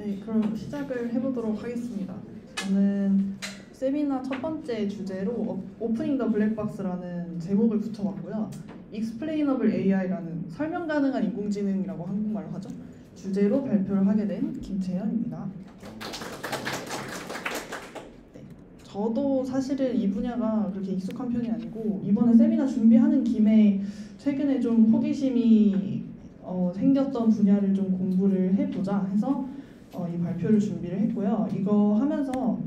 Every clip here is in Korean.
네, 그럼 시작을 해보도록 하겠습니다. 저는 세미나 첫 번째 주제로 오프닝 더 블랙박스라는 제목을 붙여봤고요. Explainable AI라는 설명 가능한 인공지능이라고 한국말로 하죠. 주제로 발표를 하게 된 김채연입니다. 네, 저도 사실은 이 분야가 그렇게 익숙한 편이 아니고 이번에 세미나 준비하는 김에 최근에 좀 호기심이 생겼던 분야를 좀 공부를 해보자 해서 이 발표를 준비를 했고요. 이거 하면서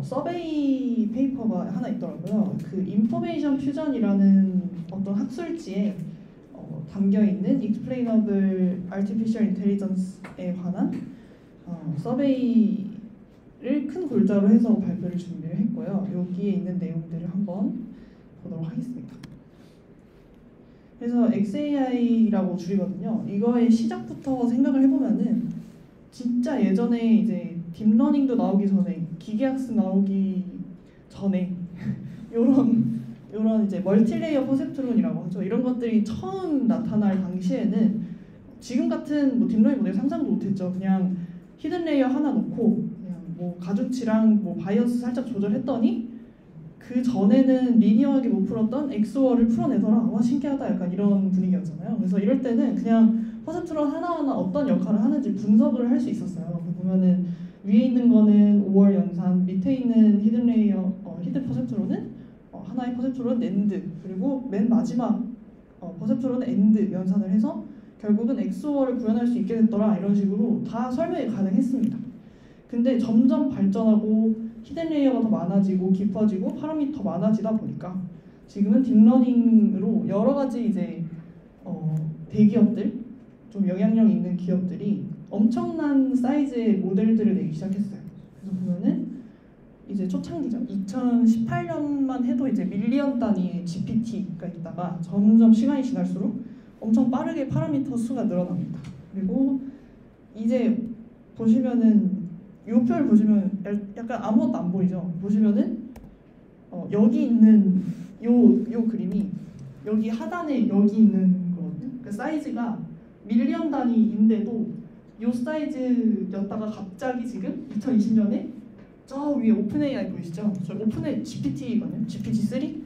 서베이 페이퍼가 하나 있더라고요. 그 인포메이션 퓨전이라는 어떤 학술지에 담겨 있는 Explainable Artificial Intelligence에 관한 서베이를 큰 골자로 해서 발표를 준비를 했고요. 여기에 있는 내용들을 한번 보도록 하겠습니다. 그래서 XAI라고 줄이거든요. 이거의 시작부터 생각을 해보면은 진짜 예전에 이제 딥러닝도 나오기 전에 기계학습 나오기 전에 요런 이제 멀티레이어 퍼셉트론이라고 하죠. 이런 것들이 처음 나타날 당시에는 지금 같은 뭐 딥러닝 모델 상상도 못했죠. 그냥 히든 레이어 하나 놓고 그냥 뭐 가중치랑 뭐 바이어스 살짝 조절했더니 그 전에는 리니어하게 못 풀었던 XOR을 풀어내더라. 와 신기하다. 약간 이런 분위기였잖아요. 그래서 이럴 때는 그냥 퍼셉트론 하나하나 어떤 역할을 하는지 분석을 할 수 있었어요. 보면은 위에 있는 거는 5월 연산, 밑에 있는 히든 레이어, 히든 퍼셉트론은 하나의 퍼셉트론 낸드, 그리고 맨 마지막 퍼셉트론은 엔드 연산을 해서 결국은 XOR을 구현할 수 있게 됐더라. 이런 식으로 다 설명이 가능했습니다. 근데 점점 발전하고 히든 레이어가 더 많아지고 깊어지고 파라미터 많아지다 보니까 지금은 딥러닝으로 여러 가지 이제 대기업들, 좀 영향력 있는 기업들이 엄청난 사이즈의 모델들을 내기 시작했어요. 그래서 보면은 이제 초창기죠. 2018년만 해도 이제 밀리언 단위의 GPT가 있다가 점점 시간이 지날수록 엄청 빠르게 파라미터 수가 늘어납니다. 그리고 이제 보시면은 이 표를 보시면 약간 아무것도 안 보이죠. 보시면은 여기 있는 요 그림이 여기 하단에 여기 있는 거거든요. 그 사이즈가 밀리언 단위인데도 요 사이즈였다가 갑자기 지금 2020년에 저 위에 오픈 AI 보이시죠? 저 오픈 AI GPT거든요. GPT-3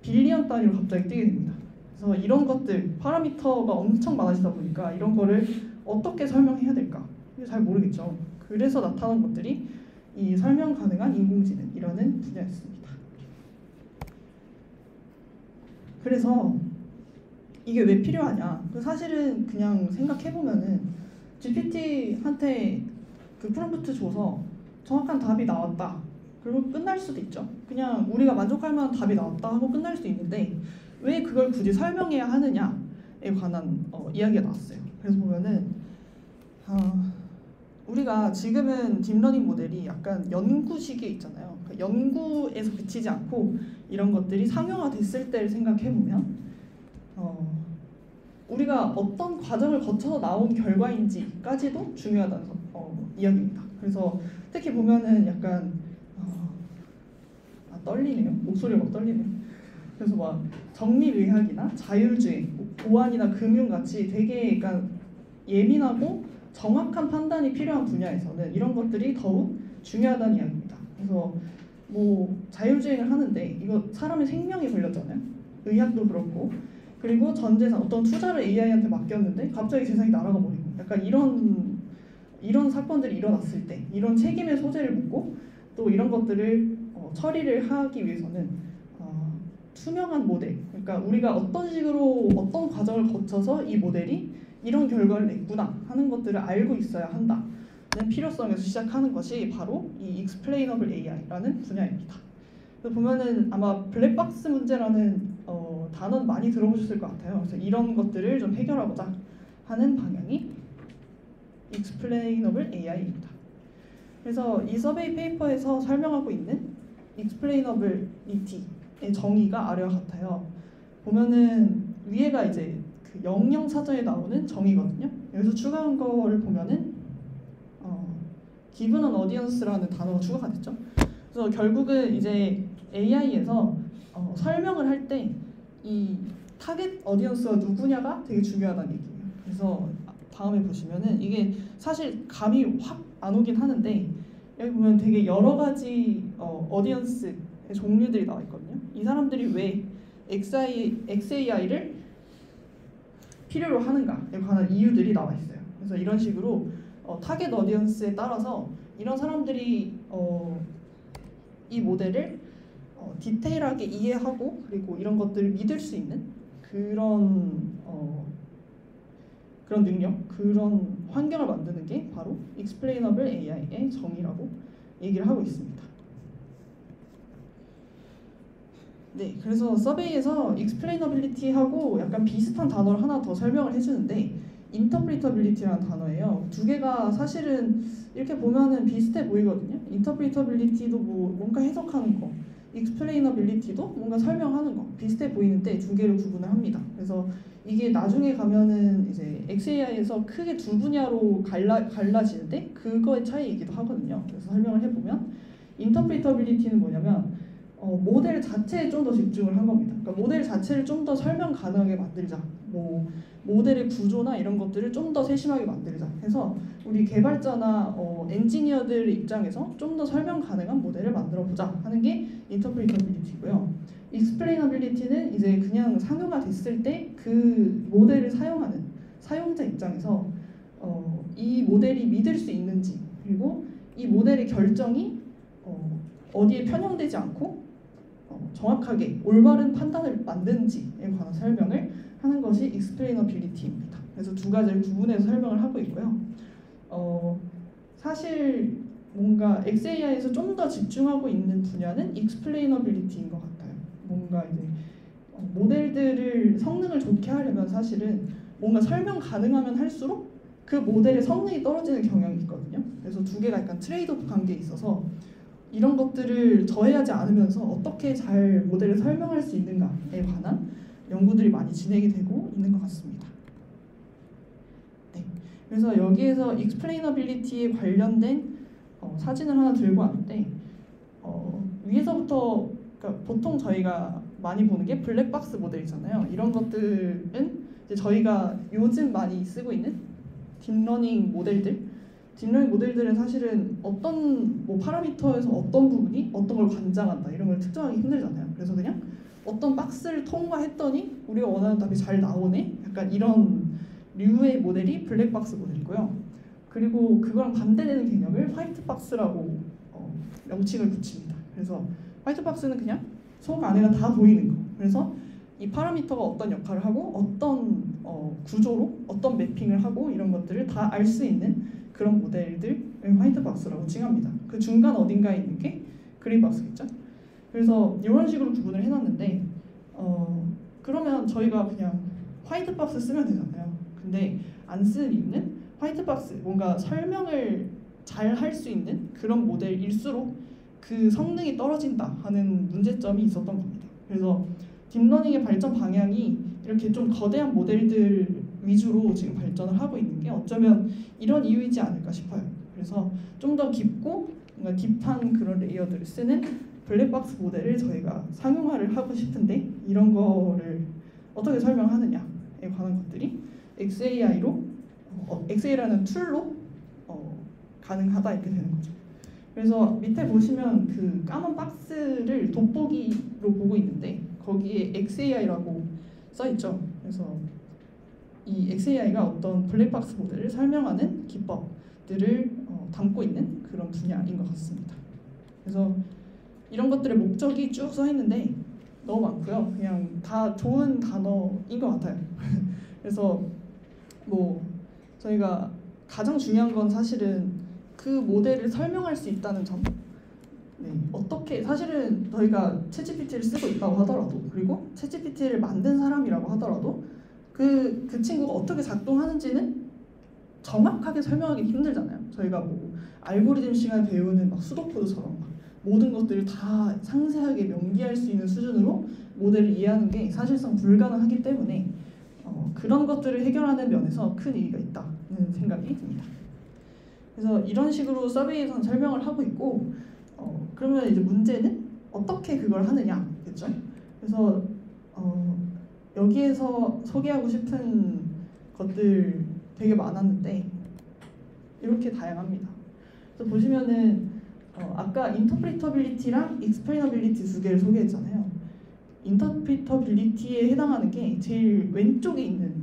빌리언 단위로 갑자기 뛰게 됩니다. 그래서 이런 것들 파라미터가 엄청 많아지다 보니까 이런 거를 어떻게 설명해야 될까? 잘 모르겠죠. 그래서 나타난 것들이 이 설명 가능한 인공지능이라는 분야였습니다. 그래서 이게 왜 필요하냐? 사실은 그냥 생각해보면은 GPT한테 그 프롬프트 줘서 정확한 답이 나왔다. 그리고 끝날 수도 있죠. 그냥 우리가 만족할 만한 답이 나왔다 하고 끝날 수도 있는데 왜 그걸 굳이 설명해야 하느냐에 관한 이야기가 나왔어요. 그래서 보면은 우리가 지금은 딥러닝 모델이 약간 연구 시기에 있잖아요. 그러니까 연구에서 그치지 않고 이런 것들이 상용화됐을 때를 생각해보면 우리가 어떤 과정을 거쳐서 나온 결과인지까지도 중요하다는 이야기입니다. 그래서 특히 보면은 약간 떨리네요. 목소리가 막 떨리네요. 그래서 막 정밀의학이나 자율주행, 보안이나 금융 같이 되게 약간 예민하고 정확한 판단이 필요한 분야에서는 이런 것들이 더욱 중요하다는 이야기입니다. 그래서 뭐 자율주행을 하는데 이거 사람의 생명이 걸렸잖아요. 의학도 그렇고 그리고 전 재산 어떤 투자를 AI한테 맡겼는데 갑자기 재산이 날아가 버리고 약간 이런 사건들이 일어났을 때 이런 책임의 소재를 묻고 또 이런 것들을 처리를 하기 위해서는 투명한 모델, 그러니까 우리가 어떤 식으로 어떤 과정을 거쳐서 이 모델이 이런 결과를 냈구나 하는 것들을 알고 있어야 한다는 필요성에서 시작하는 것이 바로 이 Explainable AI라는 분야입니다. 보면은 아마 블랙박스 문제라는 단어는 많이 들어보셨을 것 같아요. 그래서 이런 것들을 좀 해결하고자 하는 방향이 Explainable AI입니다. 그래서 이 서베이 페이퍼에서 설명하고 있는 Explainability의 정의가 아래와 같아요. 보면은 위에가 이제 그 영영 사전에 나오는 정의거든요. 여기서 추가한 거를 보면은 Given an audience라는 단어가 추가가 됐죠. 그래서 결국은 이제 AI에서 설명을 할 때 이 타겟 어디언스가 누구냐가 되게 중요하다는 얘기예요. 그래서 다음에 보시면은 이게 사실 감이 확 안 오긴 하는데 여기 보면 되게 여러 가지 어디언스의 종류들이 나와 있거든요. 이 사람들이 왜 XAI를 필요로 하는가에 관한 이유들이 나와 있어요. 그래서 이런 식으로 타겟 어디언스에 따라서 이런 사람들이 이 모델을 디테일하게 이해하고 그리고 이런 것들을 믿을 수 있는 그런 능력, 그런 환경을 만드는 게 바로 Explainable AI의 정의라고 얘기를 하고 있습니다. 네, 그래서 서베이에서 explainability하고 약간 비슷한 단어를 하나 더 설명을 해주는데 interpretability라는 단어예요. 두 개가 사실은 이렇게 보면은 비슷해 보이거든요. interpretability도 뭐 뭔가 해석하는 거, explainability도 뭔가 설명하는 거 비슷해 보이는데 두 개를 구분을 합니다. 그래서 이게 나중에 가면은 이제 XAI에서 크게 두 분야로 갈라지는데 그거의 차이이기도 하거든요. 그래서 설명을 해보면 interpretability는 뭐냐면 모델 자체에 좀 더 집중을 한 겁니다. 그러니까 모델 자체를 좀 더 설명 가능하게 만들자. 뭐 모델의 구조나 이런 것들을 좀 더 세심하게 만들자 해서 우리 개발자나 엔지니어들 입장에서 좀 더 설명 가능한 모델을 만들어 보자 하는 게 interpretability고요. explainability는 이제 그냥 상용화 됐을 때 그 모델을 사용하는 사용자 입장에서 이 모델이 믿을 수 있는지 그리고 이 모델의 결정이 어디에 편향되지 않고 정확하게 올바른 판단을 만드는지에 관한 설명을 하는 것이 explainability입니다. 그래서 두 가지를 구분해서 설명을 하고 있고요. 사실 뭔가 XAI에서 좀 더 집중하고 있는 분야는 explainability인 것 같아요. 뭔가 이제 모델들을 성능을 좋게 하려면 사실은 뭔가 설명 가능하면 할수록 그 모델의 성능이 떨어지는 경향이 있거든요. 그래서 두 개가 약간 트레이드오프 관계에 있어서 이런 것들을 저해하지 않으면서 어떻게 잘 모델을 설명할 수 있는가에 관한 연구들이 많이 진행이 되고 있는 것 같습니다. 네, 그래서 여기에서 explainability에 관련된 사진을 하나 들고 왔는데 위에서부터 그러니까 보통 저희가 많이 보는 게 블랙박스 모델이잖아요. 이런 것들은 이제 저희가 요즘 많이 쓰고 있는 딥러닝 모델들은 사실은 어떤 뭐 파라미터에서 어떤 부분이 어떤 걸 관장한다 이런 걸 특정하기 힘들잖아요. 그래서 그냥 어떤 박스를 통과했더니 우리가 원하는 답이 잘 나오네? 약간 이런 류의 모델이 블랙박스 모델이고요. 그리고 그거랑 반대되는 개념을 화이트박스라고 명칭을 붙입니다. 그래서 화이트박스는 그냥 속 안에가 다 보이는 거. 그래서 이 파라미터가 어떤 역할을 하고 어떤 구조로 어떤 매핑을 하고 이런 것들을 다 알 수 있는 그런 모델들을 화이트박스라고 칭합니다. 그 중간 어딘가에 있는 게 그레이박스겠죠. 그래서 이런 식으로 구분을 해놨는데 그러면 저희가 그냥 화이트박스 쓰면 되잖아요. 근데 안 쓰는 이유는 화이트박스 뭔가 설명을 잘 할 수 있는 그런 모델일수록 그 성능이 떨어진다 하는 문제점이 있었던 겁니다. 그래서 딥러닝의 발전 방향이 이렇게 좀 거대한 모델들 위주로 지금 발전을 하고 있는 게 어쩌면 이런 이유이지 않을까 싶어요. 그래서 좀 더 깊고 뭔가 딥한 그런 레이어들을 쓰는 블랙박스 모델을 저희가 상용화를 하고 싶은데 이런 거를 어떻게 설명하느냐에 관한 것들이 XAI라는 툴로 가능하다 이렇게 되는 거죠. 그래서 밑에 보시면 그 까만 박스를 돋보기로 보고 있는데 거기에 XAI라고 써 있죠. 그래서 이 XAI가 어떤 블랙박스 모델을 설명하는 기법들을 담고 있는 그런 분야인 것 같습니다. 그래서 이런 것들의 목적이 쭉 써 있는데 너무 많고요. 그냥 다 좋은 단어인 것 같아요. 그래서 뭐 저희가 가장 중요한 건 사실은 그 모델을 설명할 수 있다는 점. 네, 어떻게 사실은 저희가 챗GPT를 쓰고 있다고 하더라도 그리고 챗GPT를 만든 사람이라고 하더라도 그 친구가 어떻게 작동하는지는 정확하게 설명하기 힘들잖아요. 저희가 뭐 알고리즘 시간에 배우는 막 수도코드처럼 막 모든 것들을 다 상세하게 명기할 수 있는 수준으로 모델을 이해하는 게 사실상 불가능하기 때문에 그런 것들을 해결하는 면에서 큰 의미가 있다는 생각이 듭니다. 그래서 이런 식으로 서베이에서는 설명을 하고 있고 그러면 이제 문제는 어떻게 그걸 하느냐겠죠. 그래서 여기에서 소개하고 싶은 것들 되게 많았는데 이렇게 다양합니다. 그래서 보시면은 아까 인터프리터빌리티랑 익스플레이너빌리티 두 개를 소개했잖아요. 인터프리터빌리티에 해당하는 게 제일 왼쪽에 있는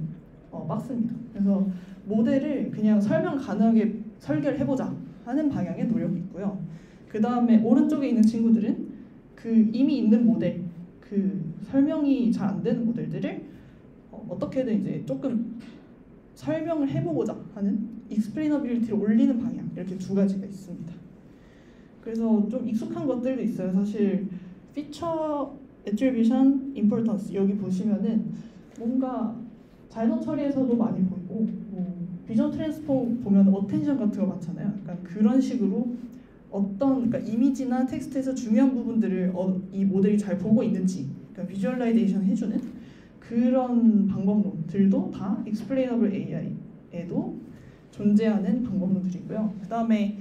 박스입니다. 그래서 모델을 그냥 설명 가능하게 설계를 해보자 하는 방향의 노력이 있고요. 그 다음에 오른쪽에 있는 친구들은 그 이미 있는 모델, 그 설명이 잘 안 되는 모델들을 어떻게든 이제 조금 설명을 해보고자 하는 익스플레이너빌리티를 올리는 방향, 이렇게 두 가지가 있습니다. 그래서 좀 익숙한 것들도 있어요. 사실 피처 애트리뷰션 임포턴스 여기 보시면은 뭔가 자연어 처리에서도 많이 보이고 비전 트랜스폼 보면 어텐션 같은 거 많잖아요. 약간 그런 식으로 그러니까 이미지나 텍스트에서 중요한 부분들을 이 모델이 잘 보고 있는지 그러니까 비주얼라이제이션 해주는 그런 방법론들도 다 Explainable AI에도 존재하는 방법론들이고요. 그 다음에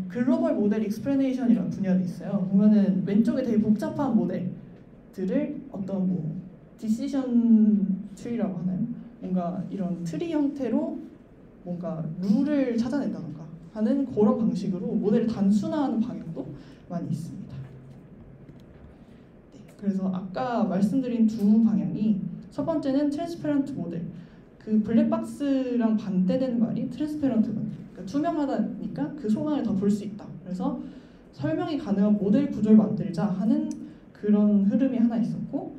글로벌 모델 익스플레네이션이라는 분야도 있어요. 보면은 왼쪽에 되게 복잡한 모델들을 어떤 디시전 트리라고 하나요? 뭔가 이런 트리 형태로 뭔가 룰을 찾아낸다던가 하는 그런 방식으로 모델을 단순화하는 방향도 많이 있습니다. 네, 그래서 아까 말씀드린 두 방향이 첫 번째는 트랜스페런트 모델. 그 블랙박스랑 반대되는 말이 트랜스페런트거든요. 그러니까 투명하다니까 그 속안을 더 볼 수 있다. 그래서 설명이 가능한 모델 구조를 만들자 하는 그런 흐름이 하나 있었고,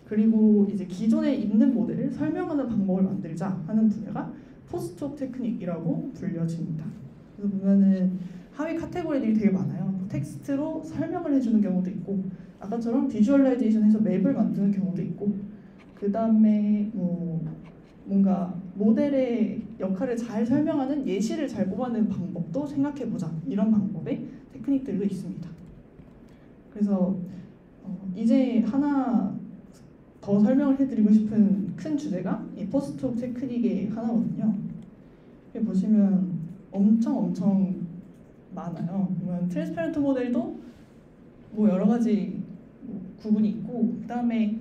그리고 이제 기존에 있는 모델을 설명하는 방법을 만들자 하는 분야가 포스트옥 테크닉이라고 불려집니다. 그래서 보면은 하위 카테고리들이 되게 많아요. 텍스트로 설명을 해주는 경우도 있고, 아까처럼 비주얼라이제이션해서 맵을 만드는 경우도 있고, 그 다음에 뭔가 모델의 역할을 잘 설명하는 예시를 잘 뽑아내는 방법도 생각해보자, 이런 방법의 테크닉들도 있습니다. 그래서 이제 하나 더 설명을 해드리고 싶은 큰 주제가 이 포스트옥 테크닉의 하나거든요. 여기 보시면 엄청 많아요. 보면 트랜스페런트 모델도 여러 가지 구분이 있고, 그 다음에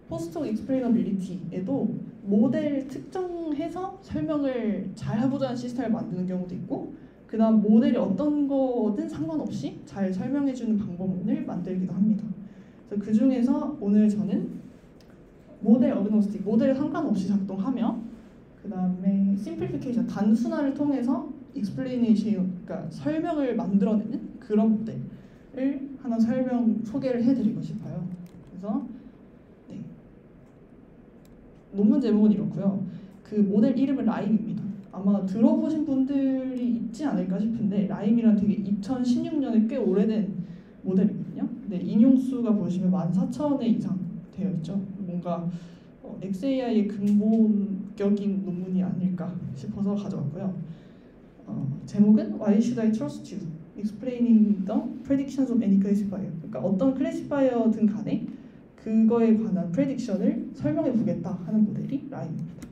포스트옥 익스플레이너빌리티에도 모델 특정해서 설명을 잘 해보자 하는 시스템을 만드는 경우도 있고, 그 다음 모델이 어떤 거든 상관없이 잘 설명해주는 방법론을 만들기도 합니다. 그래서 그 중에서 오늘 저는 모델 어그노스틱, 모델에 상관없이 작동하며, 그 다음에 심플리피케이션, 단순화를 통해서 익스플레이네이션, 그러니까 설명을 만들어내는 그런 모델을 하나 소개를 해드리고 싶어요. 그래서 네. 논문 제목은 이렇고요. 그 모델 이름은 라임입니다. 아마 들어보신 분들이 있지 않을까 싶은데, 라임이란 되게 2016년에 꽤 오래된 모델이거든요. 근데 인용수가 보시면 14,000회 이상 되어 있죠. 뭔가 XAI의 근본격인 논문이 아닐까 싶어서 가져왔고요. 제목은 Why Should I Trust You? Explaining the Predictions of Any Classifier. 그러니까 어떤 클래시파이어든 간에 그거에 관한 프레딕션을 설명해 보겠다 하는 모델이 라임입니다.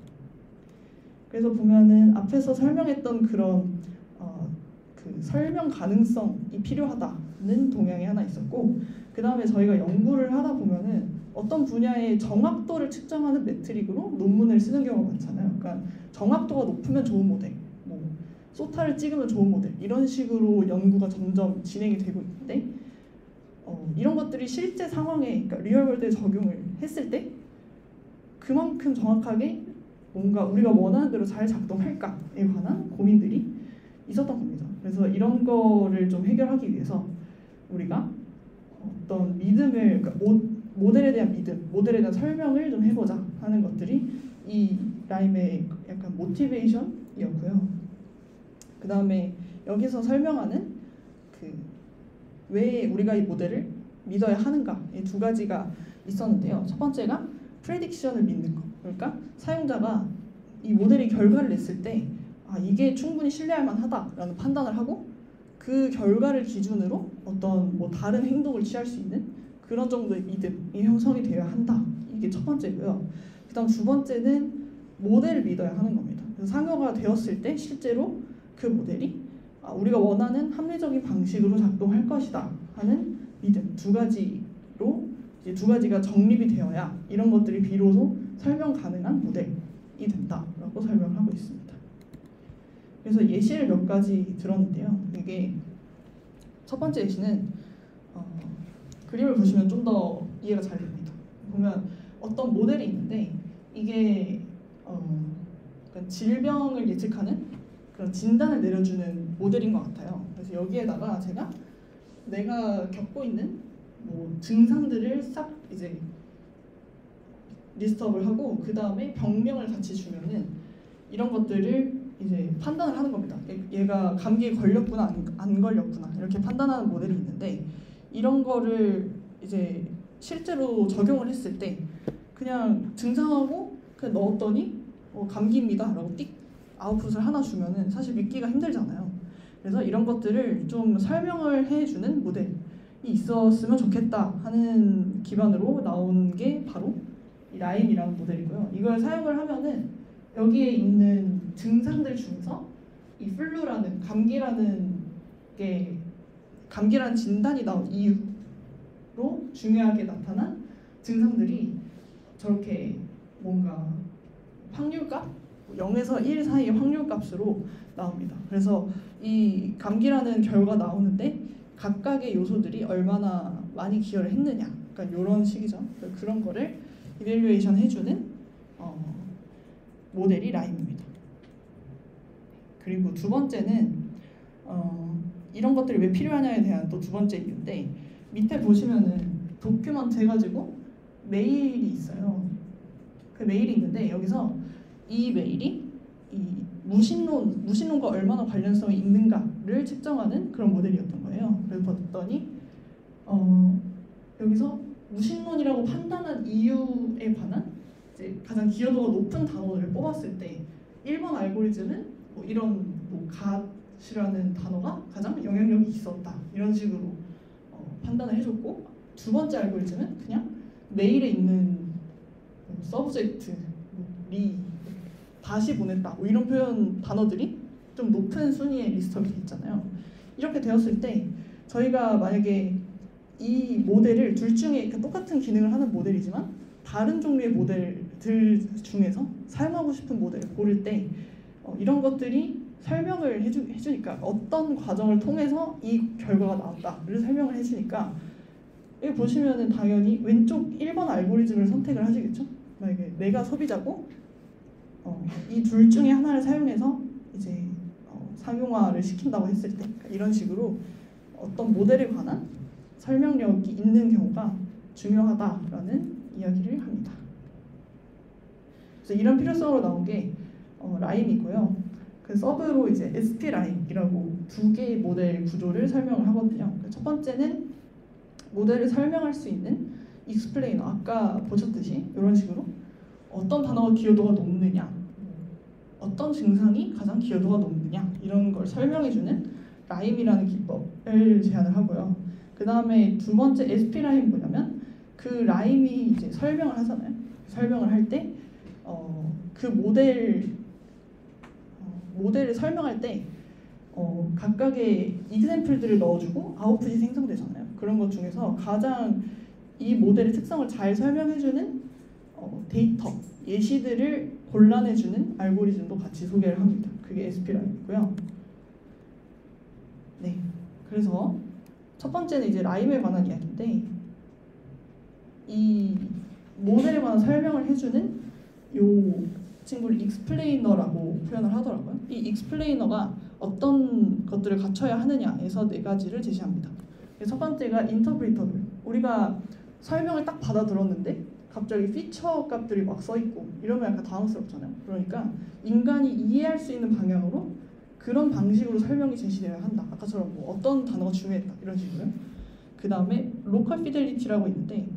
그래서 보면은 앞에서 설명했던 그런 그 설명 가능성이 필요하다는 동향이 하나 있었고, 그 다음에 저희가 연구를 하다 보면은 어떤 분야의 정확도를 측정하는 매트릭으로 논문을 쓰는 경우가 많잖아요. 그러니까 정확도가 높으면 좋은 모델, 소타를 찍으면 좋은 모델, 이런 식으로 연구가 점점 진행이 되고 있는데, 이런 것들이 실제 상황에, 그러니까 리얼월드에 적용을 했을 때 그만큼 정확하게 뭔가 우리가 원하는 대로 잘 작동할까에 관한 고민들이 있었던 겁니다. 그래서 이런 거를 좀 해결하기 위해서 우리가 어떤 믿음을, 그러니까 모델에 대한 믿음, 모델에 대한 설명을 좀 해보자 하는 것들이 이 라임의 약간 모티베이션이었고요. 그 다음에 여기서 설명하는 왜 우리가 이 모델을 믿어야 하는가, 이 두 가지가 있었는데요. 첫 번째가 프레딕션을 믿는 거. 그러니까 사용자가 이 모델이 결과를 냈을 때 이게 충분히 신뢰할 만하다라는 판단을 하고, 그 결과를 기준으로 어떤 다른 행동을 취할 수 있는 그런 정도의 믿음이 형성이 되어야 한다. 이게 첫 번째고요. 그 다음 두 번째는 모델을 믿어야 하는 겁니다. 그래서 상용화가 되었을 때 실제로 그 모델이 우리가 원하는 합리적인 방식으로 작동할 것이다 하는 믿음, 두 가지로 이제 두 가지가 정립이 되어야 이런 것들이 비로소 설명 가능한 모델이 된다라고 설명을 하고 있습니다. 그래서 예시를 몇 가지 들었는데요. 이게 첫 번째 예시는 그림을 보시면 좀 더 이해가 잘 됩니다. 보면 어떤 모델이 있는데 이게 질병을 예측하는 그런 진단을 내려주는 모델인 것 같아요. 그래서 여기에다가 제가 내가 겪고 있는 뭐 증상들을 싹 이제 리스트업을 하고 그 다음에 병명을 같이 주면은 이런 것들을 이제 판단을 하는 겁니다. 얘가 감기에 걸렸구나 안 걸렸구나 이렇게 판단하는 모델이 있는데 이런 거를 이제 실제로 적용을 했을 때 그냥 증상하고 그냥 넣었더니 감기입니다 라고 띡 아웃풋을 하나 주면은 사실 믿기가 힘들잖아요. 그래서 이런 것들을 좀 설명을 해주는 모델이 있었으면 좋겠다 하는 기반으로 나온 게 바로 이 라임이라는 모델이고요. 이걸 사용을 하면은 여기에 있는 증상들 중에서 이 플루라는 감기라는 진단이 나온 이유로 중요하게 나타난 증상들이 저렇게 뭔가 확률값 0에서 1 사이의 확률값으로 나옵니다. 그래서 이 감기라는 결과 나오는데 각각의 요소들이 얼마나 많이 기여를 했느냐, 그러니까 이런 식이죠. 그런 거를 이밸류에이션 해주는 모델이 라임입니다. 그리고 두 번째는 이런 것들이 왜 필요하냐에 대한 또 두 번째 이유인데 밑에 보시면은 도큐먼트 해가지고 메일이 있어요. 그 메일이 있는데 여기서 이 메일이 이 무신론과 얼마나 관련성이 있는가를 측정하는 그런 모델이었던 거예요. 그래서 봤더니 여기서 무신론이라고 판단한 이유에 관한 이제 가장 기여도가 높은 단어를 뽑았을 때 1번 알고리즘은 뭐 이런 뭐 갓이라는 단어가 가장 영향력이 있었다 이런 식으로 판단을 해줬고 두 번째 알고리즘은 그냥 메일에 있는 서브젝트, 리, 다시 보냈다 뭐 이런 표현 단어들이 좀 높은 순위의 리스트업이 있잖아요. 이렇게 되었을 때 저희가 만약에 이 모델을 둘 중에 똑같은 기능을 하는 모델이지만 다른 종류의 모델들 중에서 사용하고 싶은 모델을 고를 때 이런 것들이 설명을 해주니까 어떤 과정을 통해서 이 결과가 나왔다를 설명을 해주니까 여기 보시면은 당연히 왼쪽 1번 알고리즘을 선택을 하시겠죠. 만약에 내가 소비자고 이 둘 중에 하나를 사용해서 이제 상용화를 시킨다고 했을 때 그러니까 이런 식으로 어떤 모델에 관한 설명력이 있는 경우가 중요하다라는 이야기를 합니다. 그래서 이런 필요성으로 나온 게 라임이고요. 그 서브로 이제 SP 라임이라고 두 개의 모델 구조를 설명을 하거든요. 첫 번째는 모델을 설명할 수 있는 익스플레이너, 아까 보셨듯이 이런 식으로 어떤 단어가 기여도가 높느냐, 어떤 증상이 가장 기여도가 높느냐 이런 걸 설명해주는 라임이라는 기법을 제안을 하고요. 그 다음에 두 번째 SP 라임 뭐냐면 그 라임이 이제 설명을 하잖아요. 설명을 할 때 그 모델을 설명할 때 각각의 이그샘플들을 넣어주고 아웃풋이 생성되잖아요. 그런 것 중에서 가장 이 모델의 특성을 잘 설명해주는 데이터, 예시들을 골라내주는 알고리즘도 같이 소개를 합니다. 그게 SP라임이고요. 네, 그래서 첫 번째는 이제 라임에 관한 이야기인데 이 모델에 관한 설명을 해주는 요 친구를 익스플레이너라고 표현을 하더라고요. 이 익스플레이너가 어떤 것들을 갖춰야 하느냐에서 네 가지를 제시합니다. 첫 번째가 인터프리터블. 우리가 설명을 딱 받아들었는데 갑자기 피처 값들이 막 써있고 이러면 약간 당황스럽잖아요. 그러니까 인간이 이해할 수 있는 방향으로 그런 방식으로 설명이 제시되어야 한다. 아까처럼 뭐 어떤 단어가 중요했다 이런 식으로요. 그 다음에 로컬 피델리티라고 있는데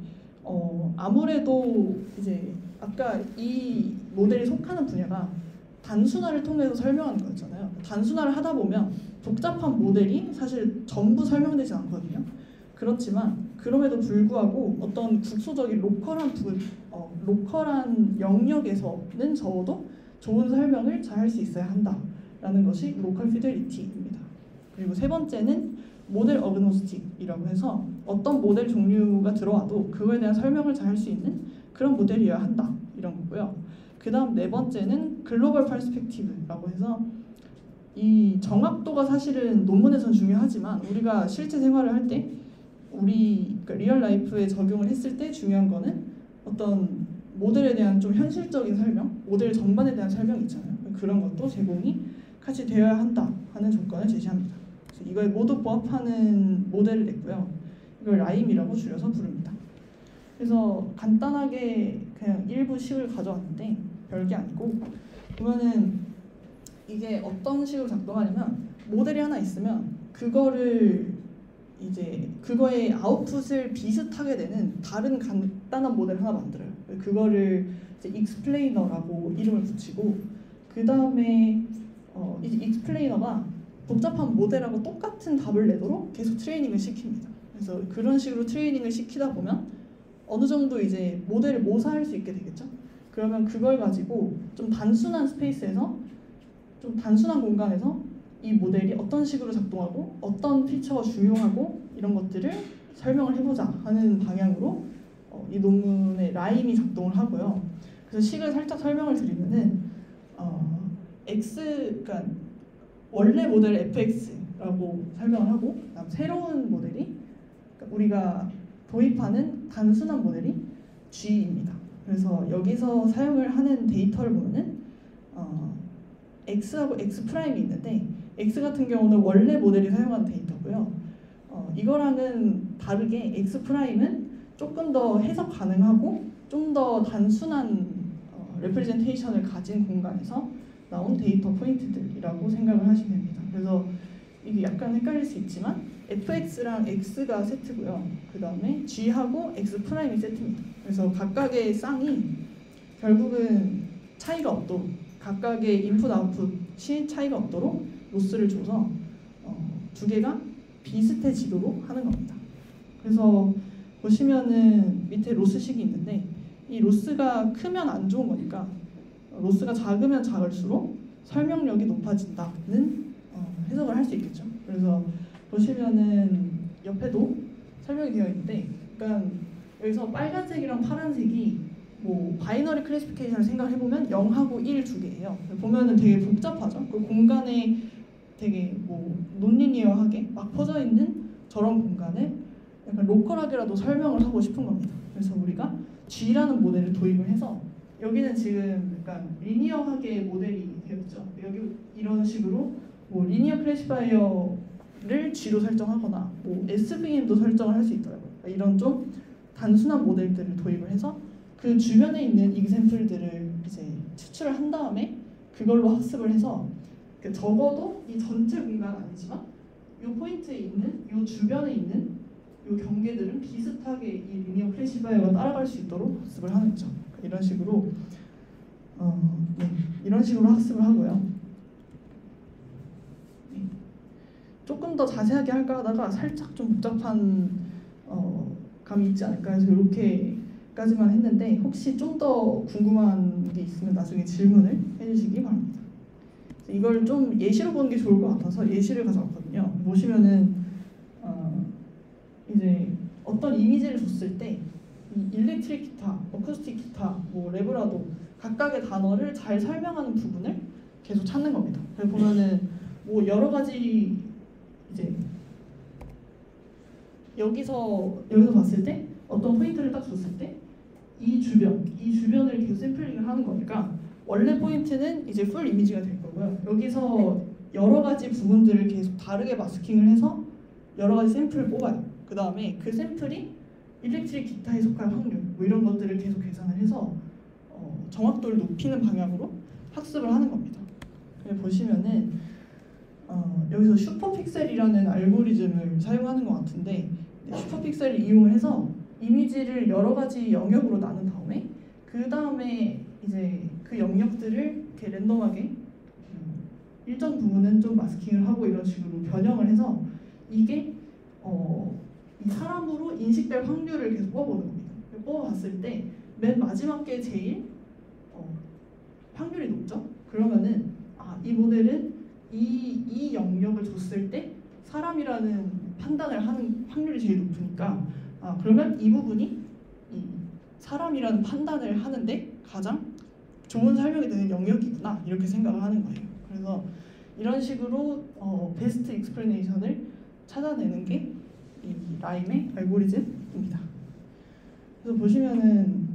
아무래도 이제 아까 이 모델이 속하는 분야가 단순화를 통해서 설명하는 거였잖아요. 단순화를 하다 보면 복잡한 모델이 사실 전부 설명되지 않거든요. 그렇지만 그럼에도 불구하고 어떤 국소적인 로컬한 영역에서는 적어도 좋은 설명을 잘 할 수 있어야 한다라는 것이 로컬 피델리티입니다. 그리고 세 번째는 모델 어그노스틱이라고 해서 어떤 모델 종류가 들어와도 그거에 대한 설명을 잘 할 수 있는 그런 모델이어야 한다 이런 거고요. 그 다음 네 번째는 글로벌 퍼스펙티브라고 해서 이 정확도가 사실은 논문에서는 중요하지만 우리가 실제 생활을 할 때 우리 그러니까 리얼 라이프에 적용을 했을 때 중요한 거는 어떤 모델에 대한 좀 현실적인 설명, 모델 전반에 대한 설명이 있잖아요. 그런 것도 제공이 같이 되어야 한다 하는 조건을 제시합니다. 그래서 이거에 모두 부합하는 모델을 냈고요. 이걸 라임이라고 줄여서 부릅니다. 그래서 간단하게 그냥 일부 식을 가져왔는데 별게 아니고 보면은 이게 어떤 식으로 작동하냐면 모델이 하나 있으면 그거를 이제 그거의 아웃풋을 비슷하게 되는 다른 간단한 모델 하나 만들어요. 그거를 이제 익스플레이너라고 이름을 붙이고 그 다음에 이제 익스플레이너가 복잡한 모델하고 똑같은 답을 내도록 계속 트레이닝을 시킵니다. 그래서 그런 식으로 트레이닝을 시키다 보면 어느 정도 이제 모델을 모사할 수 있게 되겠죠. 그러면 그걸 가지고 좀 단순한 스페이스에서 좀 단순한 공간에서 이 모델이 어떤 식으로 작동하고 어떤 피처가 중요하고 이런 것들을 설명을 해보자 하는 방향으로 이 논문의 라임이 작동을 하고요. 그래서 식을 살짝 설명을 드리면은 그러니까 원래 모델 fx라고 설명을 하고 그다음 새로운 모델이 그러니까 우리가 도입하는 단순한 모델이 g입니다. 그래서 여기서 사용을 하는 데이터를 보면은 x하고 x 프라임이 있는데 x 같은 경우는 원래 모델이 사용하는 데이터고요. 이거랑은 다르게 x 프라임은 조금 더 해석 가능하고 좀 더 단순한 레프레젠테이션을 가진 공간에서 나온 데이터 포인트들이라고 생각을 하시면 됩니다. 그래서 이게 약간 헷갈릴 수 있지만 fx랑 x가 세트고요. 그 다음에 g하고 x 프라임이 세트입니다. 그래서 각각의 쌍이 결국은 차이가 없도록 각각의 인풋 아웃풋이 차이가 없도록 로스를 줘서 두 개가 비슷해지도록 하는 겁니다. 그래서 보시면은 밑에 로스식이 있는데 이 로스가 크면 안 좋은 거니까 로스가 작으면 작을수록 설명력이 높아진다는 해석을 할 수 있겠죠. 그래서 보시면은 옆에도 설명이 되어 있는데, 그러니까 여기서 빨간색이랑 파란색이 뭐 바이너리 클래시피케이션을 생각해 보면 0하고 1 두 개예요. 보면은 되게 복잡하죠. 그 공간에 되게 뭐 논리니어하게 막 퍼져 있는 저런 공간을 약간 로컬하게라도 설명을 하고 싶은 겁니다. 그래서 우리가 G라는 모델을 도입을 해서 여기는 지금 약간 리니어하게 모델이 되었죠. 여기 이런 식으로 뭐 리니어 클래시파이어를 G로 설정하거나 뭐 SVM도 설정을 할 수 있더라고요. 이런 좀 단순한 모델들을 도입을 해서 그 주변에 있는 익샘플들을 이제 추출을 한 다음에 그걸로 학습을 해서 적어도 이 전체 공간 아니지만 이 포인트에 있는 이 주변에 있는 이 경계들은 비슷하게 이 리니어 클래시파이어가 따라갈 수 있도록 학습을 하는 거죠. 이런 식으로 네, 이런 식으로 학습을 하고요. 네. 조금 더 자세하게 할까 하다가 살짝 좀 복잡한 감이 있지 않을까 해서 이렇게까지만 했는데 혹시 좀 더 궁금한 게 있으면 나중에 질문을 해주시기 바랍니다. 이걸 좀 예시로 보는 게 좋을 것 같아서 예시를 가져왔거든요. 보시면은 이제 어떤 이미지를 줬을 때 이 일렉트릭 기타, 어쿠스틱 기타, 뭐 레브라도 각각의 단어를 잘 설명하는 부분을 계속 찾는 겁니다. 그래서 보면은 뭐 여러 가지 이제 여기서 봤을 때 어떤 포인트를 딱 줬을 때 이 주변을 계속 샘플링을 하는 거니까 원래 포인트는 이제 풀 이미지가 될 거고요. 여기서 여러 가지 부분들을 계속 다르게 마스킹을 해서 여러 가지 샘플을 뽑아요. 그 다음에 그 샘플이 일렉트릭 기타에 속할 확률 뭐 이런 것들을 계속 계산을 해서 정확도를 높이는 방향으로 학습을 하는 겁니다. 보시면은 여기서 슈퍼픽셀이라는 알고리즘을 사용하는 것 같은데 슈퍼픽셀을 이용을 해서 이미지를 여러 가지 영역으로 나눈 다음에 그 다음에 이제 그 영역들을 이렇게 랜덤하게 일정 부분은 좀 마스킹을 하고 이런 식으로 변형을 해서 이게 이 사람으로 인식될 확률을 계속 뽑아보는 겁니다. 뽑아봤을 때 맨 마지막 게 제일 확률이 높죠? 그러면은 이 모델은 이 영역을 줬을 때 사람이라는 판단을 하는 확률이 제일 높으니까 그러면 이 부분이 이 사람이라는 판단을 하는데 가장 좋은 설명이 되는 영역이구나 이렇게 생각을 하는 거예요. 그래서 이런 식으로 베스트 익스플레이션을 찾아내는 게 이 라임의 알고리즘입니다. 그래서 보시면은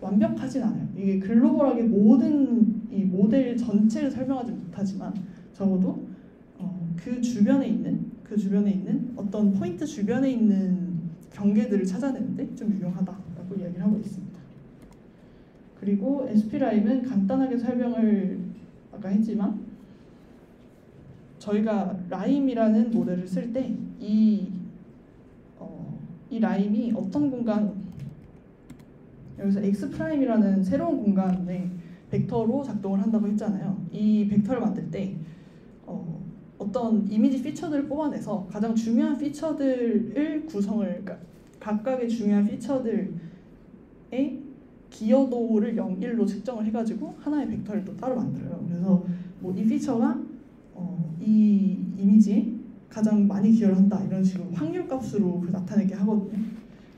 완벽하진 않아요. 이게 글로벌하게 모든 이 모델 전체를 설명하지 못하지만 적어도 그 주변에 있는 어떤 포인트 주변에 있는 경계들을 찾아내는데 좀 유용하다라고 이야기를 하고 있습니다. 그리고 SP라임은 간단하게 설명을 아까 했지만 저희가 라임이라는 모델을 쓸 때 이 라임이 어떤 공간, 여기서 X'이라는 새로운 공간에 벡터로 작동을 한다고 했잖아요. 이 벡터를 만들 때 어떤 이미지 피처들을 뽑아내서 가장 중요한 피처들을 그러니까 각각의 중요한 피처들의 기여도를 0, 1로 측정을 해가지고 하나의 벡터를 또 따로 만들어요. 그래서 뭐 이 피처가 이 이미지에 가장 많이 기여를 한다 이런 식으로 확률 값으로 나타내게 하거든요.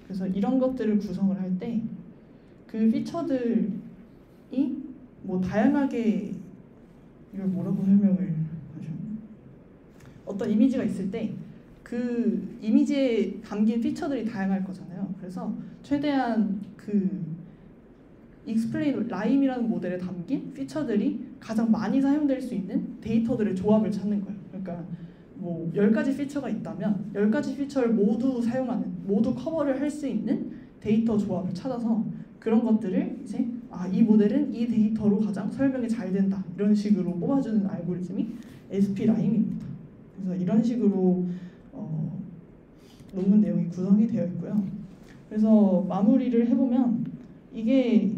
그래서 이런 것들을 구성을 할 때 그 피처들이 뭐 다양하게 이걸 뭐라고 설명을 하죠? 어떤 이미지가 있을 때 그 이미지에 담긴 피처들이 다양할 거잖아요. 그래서 최대한 그 익스플레인 라임이라는 모델에 담긴 피처들이 가장 많이 사용될 수 있는 데이터들의 조합을 찾는 거예요. 그러니까 뭐 10가지 피처가 있다면 10가지 피처를 모두 커버를 할 수 있는 데이터 조합을 찾아서 그런 것들을 이제 이 모델은 이 데이터로 가장 설명이 잘 된다 이런 식으로 뽑아주는 알고리즘이 SP라임입니다. 그래서 이런 식으로 논문 내용이 구성이 되어 있고요. 그래서 마무리를 해보면 이게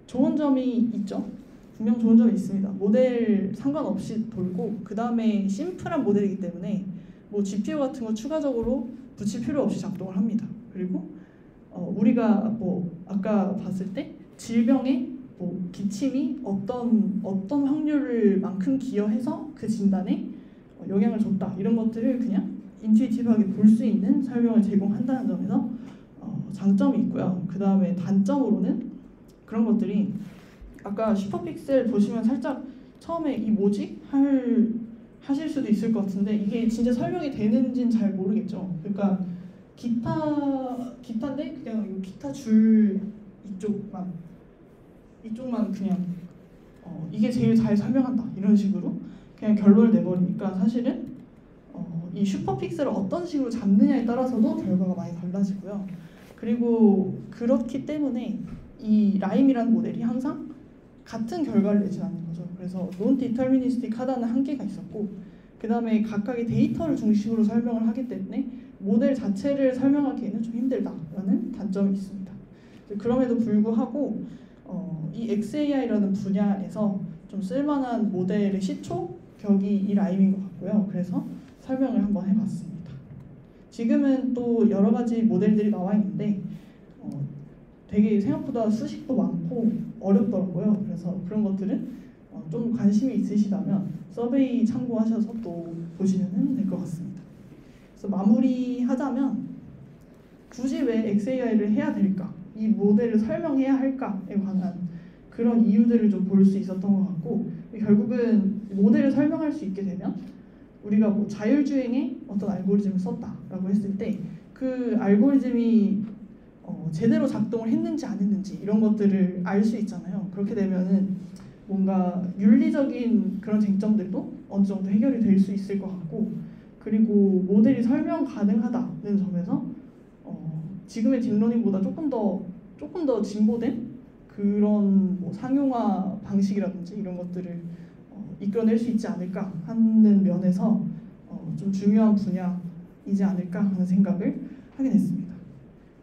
좋은 점이 있죠. 분명 좋은 점이 있습니다. 모델 상관없이 돌고 그 다음에 심플한 모델이기 때문에 뭐 GPU 같은 거 추가적으로 붙일 필요 없이 작동을 합니다. 그리고 우리가 뭐 아까 봤을 때 질병의 뭐 기침이 어떤 확률을 만큼 기여해서 그 진단에 영향을 줬다 이런 것들을 그냥 인투이티브하게 볼 수 있는 설명을 제공한다는 점에서 장점이 있고요. 그 다음에 단점으로는 그런 것들이 아까 슈퍼픽셀 보시면 살짝 처음에 이 뭐지? 하실 수도 있을 것 같은데 이게 진짜 설명이 되는지는 잘 모르겠죠. 그러니까 기타인데 그냥 기타 줄 이쪽만 그냥 이게 제일 잘 설명한다 이런 식으로 그냥 결론을 내버리니까 사실은 이 슈퍼픽셀을 어떤 식으로 잡느냐에 따라서도 결과가 많이 달라지고요. 그리고 그렇기 때문에 이 라임이라는 모델이 항상 같은 결과를 내지 않는 거죠. 그래서 논 디터미니스틱하다는 한계가 있었고 그 다음에 각각의 데이터를 중심으로 설명을 하기 때문에 모델 자체를 설명하기에는 좀 힘들다라는 단점이 있습니다. 그럼에도 불구하고 이 XAI라는 분야에서 좀 쓸만한 모델의 시초격이 이 라임인 것 같고요. 그래서 설명을 한번 해봤습니다. 지금은 또 여러 가지 모델들이 나와 있는데 되게 생각보다 수식도 많고 어렵더라고요. 그래서 그런 것들은 좀 관심이 있으시다면 서베이 참고하셔서 또 보시면 될 것 같습니다. 그래서 마무리하자면 굳이 왜 XAI를 해야 될까? 이 모델을 설명해야 할까에 관한 그런 이유들을 좀 볼 수 있었던 것 같고 결국은 모델을 설명할 수 있게 되면 우리가 뭐 자율주행에 어떤 알고리즘을 썼다라고 했을 때 그 알고리즘이 제대로 작동을 했는지 안 했는지 이런 것들을 알 수 있잖아요. 그렇게 되면은 뭔가 윤리적인 그런 쟁점들도 어느 정도 해결이 될 수 있을 것 같고 그리고 모델이 설명 가능하다는 점에서 지금의 딥러닝보다 조금 더 진보된 그런 뭐 상용화 방식이라든지 이런 것들을 이끌어낼 수 있지 않을까 하는 면에서 좀 중요한 분야이지 않을까 하는 생각을 하게 됐습니다.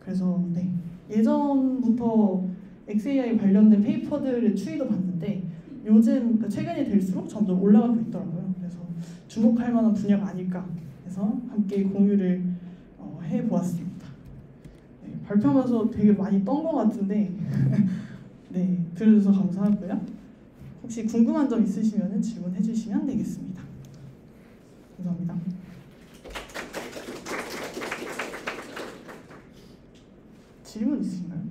그래서 네, 예전부터 XAI 관련된 페이퍼들의 추이도 봤는데 요즘 그러니까 최근이 될수록 점점 올라가고 있더라고요. 그래서 주목할 만한 분야가 아닐까 해서 함께 공유를 해보았습니다. 네, 발표하면서 되게 많이 떤 것 같은데 네, 들어주셔서 감사하고요. 혹시 궁금한 점 있으시면 질문해 주시면 되겠습니다. 감사합니다. 질문 있으신가요?